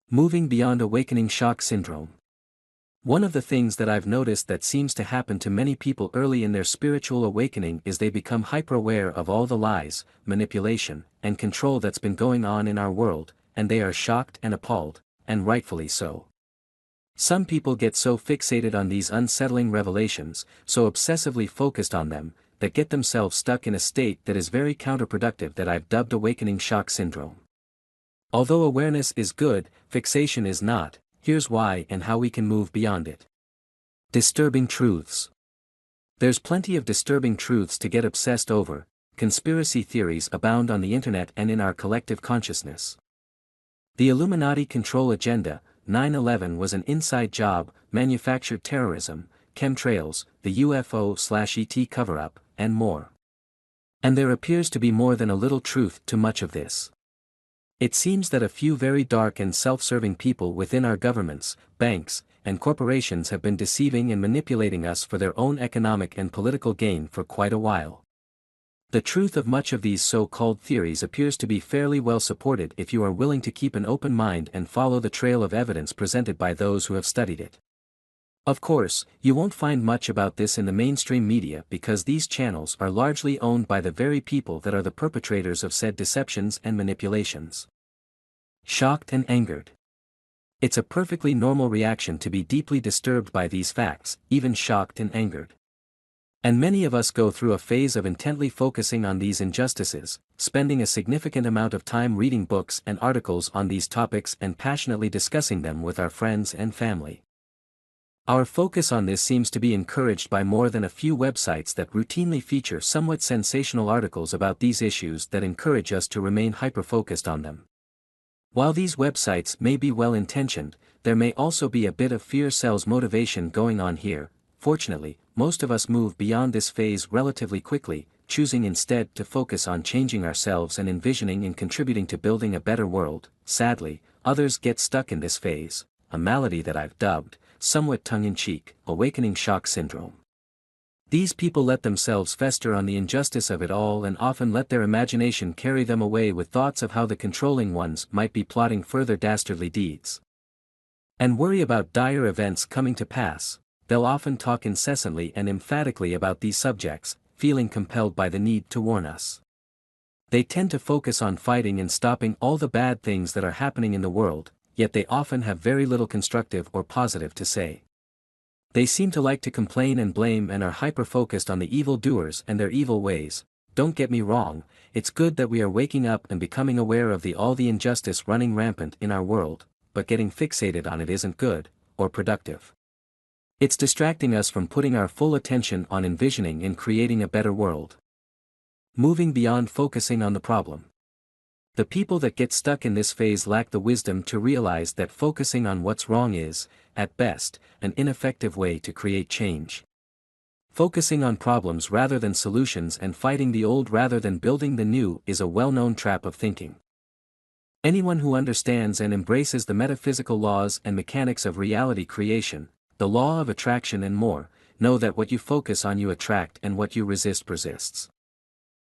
Moving beyond awakening shock syndrome. One of the things that I've noticed that seems to happen to many people early in their spiritual awakening is they become hyper-aware of all the lies, manipulation, and control that's been going on in our world, and they are shocked and appalled, and rightfully so. Some people get so fixated on these unsettling revelations, so obsessively focused on them, that get themselves stuck in a state that is very counterproductive that I've dubbed awakening shock syndrome. Although awareness is good, fixation is not. Here's why and how we can move beyond it. Disturbing truths. There's plenty of disturbing truths to get obsessed over. Conspiracy theories abound on the internet and in our collective consciousness. The Illuminati control agenda, 9/11 was an inside job, manufactured terrorism, chemtrails, the UFO/ET cover-up, and more. And there appears to be more than a little truth to much of this. It seems that a few very dark and self-serving people within our governments, banks, and corporations have been deceiving and manipulating us for their own economic and political gain for quite a while. The truth of much of these so-called theories appears to be fairly well supported if you are willing to keep an open mind and follow the trail of evidence presented by those who have studied it. Of course, you won't find much about this in the mainstream media because these channels are largely owned by the very people that are the perpetrators of said deceptions and manipulations. Shocked and angered. It's a perfectly normal reaction to be deeply disturbed by these facts, even shocked and angered. And many of us go through a phase of intently focusing on these injustices, spending a significant amount of time reading books and articles on these topics and passionately discussing them with our friends and family. Our focus on this seems to be encouraged by more than a few websites that routinely feature somewhat sensational articles about these issues that encourage us to remain hyper-focused on them. While these websites may be well-intentioned, there may also be a bit of fear sells motivation going on here. Fortunately, most of us move beyond this phase relatively quickly, choosing instead to focus on changing ourselves and envisioning and contributing to building a better world. Sadly, others get stuck in this phase, a malady that I've dubbed, somewhat tongue-in-cheek, awakening shock syndrome. These people let themselves fester on the injustice of it all and often let their imagination carry them away with thoughts of how the controlling ones might be plotting further dastardly deeds. And worry about dire events coming to pass. They'll often talk incessantly and emphatically about these subjects, feeling compelled by the need to warn us. They tend to focus on fighting and stopping all the bad things that are happening in the world, yet they often have very little constructive or positive to say. They seem to like to complain and blame and are hyper-focused on the evildoers and their evil ways. Don't get me wrong, it's good that we are waking up and becoming aware of all the injustice running rampant in our world, but getting fixated on it isn't good, or productive. It's distracting us from putting our full attention on envisioning and creating a better world. Moving beyond focusing on the problem. The people that get stuck in this phase lack the wisdom to realize that focusing on what's wrong is, at best, an ineffective way to create change. Focusing on problems rather than solutions and fighting the old rather than building the new is a well-known trap of thinking. Anyone who understands and embraces the metaphysical laws and mechanics of reality creation, the law of attraction and more, know that what you focus on you attract and what you resist persists.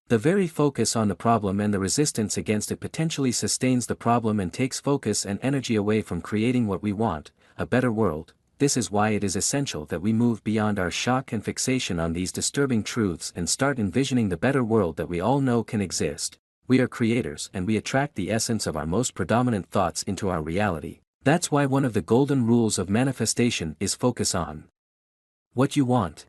The very focus on the problem and the resistance against it potentially sustains the problem and takes focus and energy away from creating what we want, a better world. This is why it is essential that we move beyond our shock and fixation on these disturbing truths and start envisioning the better world that we all know can exist. We are creators and we attract the essence of our most predominant thoughts into our reality. That's why one of the golden rules of manifestation is focus on what you want,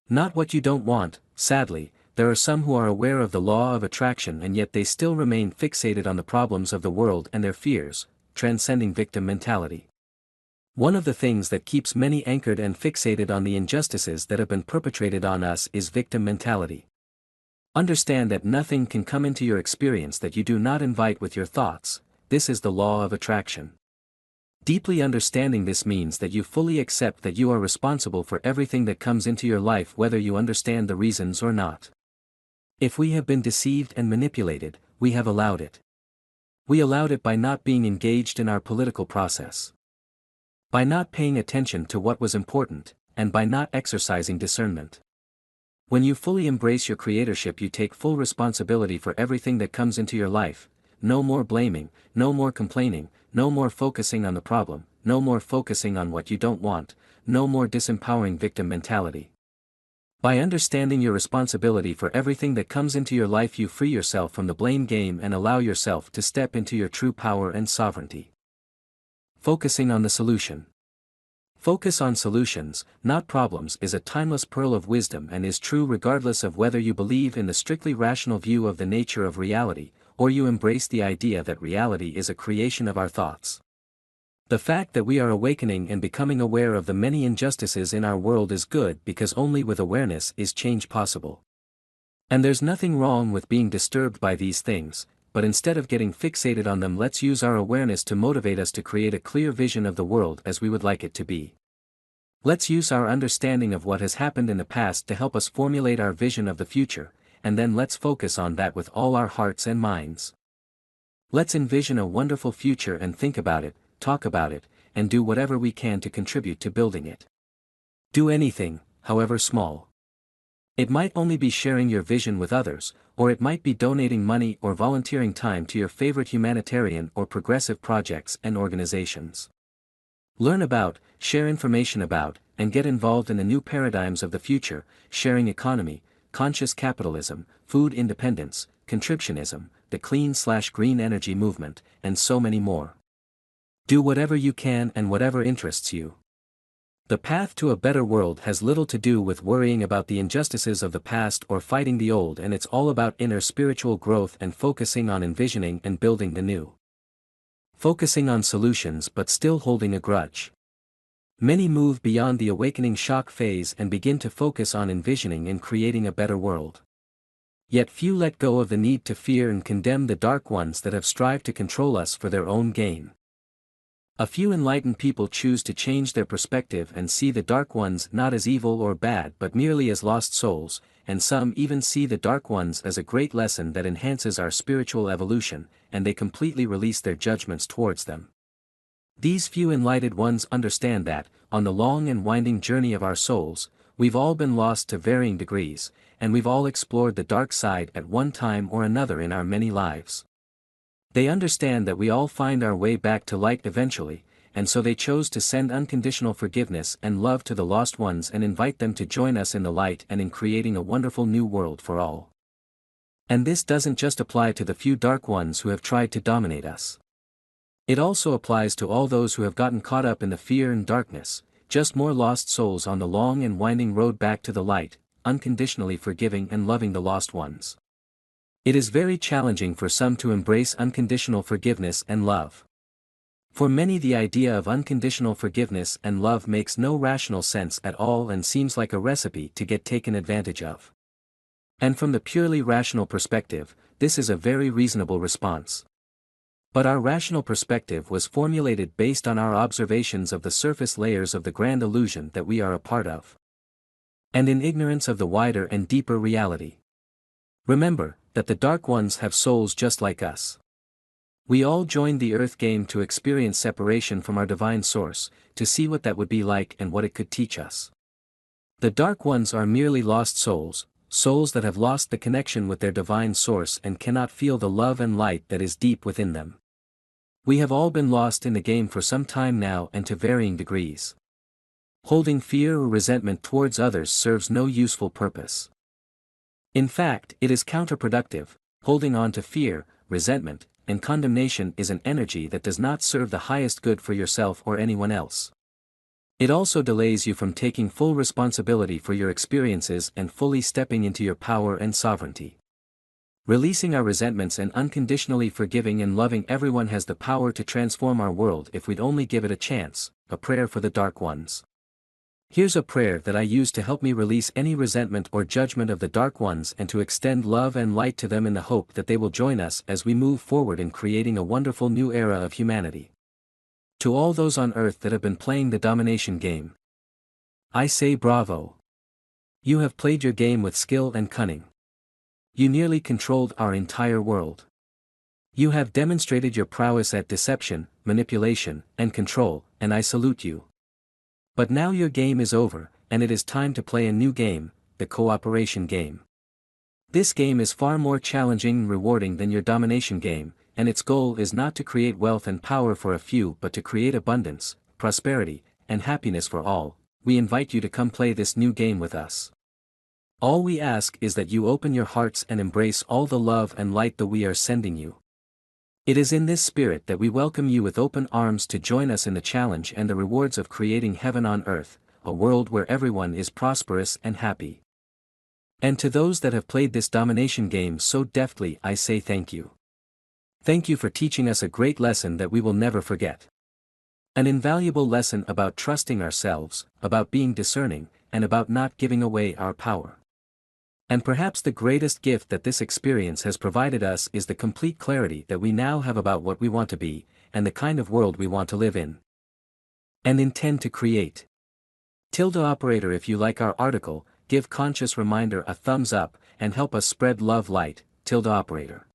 not what you don't want. Sadly, there are some who are aware of the law of attraction and yet they still remain fixated on the problems of the world and their fears, transcending victim mentality. One of the things that keeps many anchored and fixated on the injustices that have been perpetrated on us is victim mentality. Understand that nothing can come into your experience that you do not invite with your thoughts. This is the law of attraction. Deeply understanding this means that you fully accept that you are responsible for everything that comes into your life whether you understand the reasons or not. If we have been deceived and manipulated, we have allowed it. We allowed it by not being engaged in our political process, by not paying attention to what was important, and by not exercising discernment. When you fully embrace your creatorship, you take full responsibility for everything that comes into your life. No more blaming, no more complaining, no more focusing on the problem, no more focusing on what you don't want, no more disempowering victim mentality. By understanding your responsibility for everything that comes into your life, you free yourself from the blame game and allow yourself to step into your true power and sovereignty. Focusing on the solution. Focus on solutions, not problems, is a timeless pearl of wisdom and is true regardless of whether you believe in the strictly rational view of the nature of reality, or you embrace the idea that reality is a creation of our thoughts. The fact that we are awakening and becoming aware of the many injustices in our world is good, because only with awareness is change possible. And there's nothing wrong with being disturbed by these things, but instead of getting fixated on them, let's use our awareness to motivate us to create a clear vision of the world as we would like it to be. Let's use our understanding of what has happened in the past to help us formulate our vision of the future, and then let's focus on that with all our hearts and minds. Let's envision a wonderful future and think about it, talk about it, and do whatever we can to contribute to building it. Do anything, however small. It might only be sharing your vision with others, or it might be donating money or volunteering time to your favorite humanitarian or progressive projects and organizations. Learn about, share information about, and get involved in the new paradigms of the future: sharing economy, conscious capitalism, food independence, contributionism, the clean/green energy movement, and so many more. Do whatever you can and whatever interests you. The path to a better world has little to do with worrying about the injustices of the past or fighting the old, and it's all about inner spiritual growth and focusing on envisioning and building the new. Focusing on solutions but still holding a grudge. Many move beyond the awakening shock phase and begin to focus on envisioning and creating a better world. Yet few let go of the need to fear and condemn the dark ones that have strived to control us for their own gain. A few enlightened people choose to change their perspective and see the dark ones not as evil or bad but merely as lost souls, and some even see the dark ones as a great lesson that enhances our spiritual evolution, and they completely release their judgments towards them. These few enlightened ones understand that, on the long and winding journey of our souls, we've all been lost to varying degrees, and we've all explored the dark side at one time or another in our many lives. They understand that we all find our way back to light eventually, and so they chose to send unconditional forgiveness and love to the lost ones and invite them to join us in the light and in creating a wonderful new world for all. And this doesn't just apply to the few dark ones who have tried to dominate us. It also applies to all those who have gotten caught up in the fear and darkness, just more lost souls on the long and winding road back to the light, unconditionally forgiving and loving the lost ones. It is very challenging for some to embrace unconditional forgiveness and love. For many, the idea of unconditional forgiveness and love makes no rational sense at all and seems like a recipe to get taken advantage of. And from the purely rational perspective, this is a very reasonable response. But our rational perspective was formulated based on our observations of the surface layers of the grand illusion that we are a part of, and in ignorance of the wider and deeper reality. Remember that the dark ones have souls just like us. We all joined the earth game to experience separation from our divine source, to see what that would be like and what it could teach us. The dark ones are merely lost souls, souls that have lost the connection with their divine source and cannot feel the love and light that is deep within them. We have all been lost in the game for some time now and to varying degrees. Holding fear or resentment towards others serves no useful purpose. In fact, it is counterproductive. Holding on to fear, resentment, and condemnation is an energy that does not serve the highest good for yourself or anyone else. It also delays you from taking full responsibility for your experiences and fully stepping into your power and sovereignty. Releasing our resentments and unconditionally forgiving and loving everyone has the power to transform our world if we'd only give it a chance. A prayer for the dark ones. Here's a prayer that I use to help me release any resentment or judgment of the dark ones and to extend love and light to them in the hope that they will join us as we move forward in creating a wonderful new era of humanity. To all those on earth that have been playing the domination game, I say bravo. You have played your game with skill and cunning. You nearly controlled our entire world. You have demonstrated your prowess at deception, manipulation, and control, and I salute you. But now your game is over, and it is time to play a new game, the cooperation game. This game is far more challenging and rewarding than your domination game, and its goal is not to create wealth and power for a few but to create abundance, prosperity, and happiness for all. We invite you to come play this new game with us. All we ask is that you open your hearts and embrace all the love and light that we are sending you. It is in this spirit that we welcome you with open arms to join us in the challenge and the rewards of creating heaven on earth, a world where everyone is prosperous and happy. And to those that have played this domination game so deftly, I say thank you. Thank you for teaching us a great lesson that we will never forget. An invaluable lesson about trusting ourselves, about being discerning, and about not giving away our power. And perhaps the greatest gift that this experience has provided us is the complete clarity that we now have about what we want to be, and the kind of world we want to live in and intend to create. Operator, if you like our article, give Conscious Reminder a thumbs up, and help us spread love light. Operator.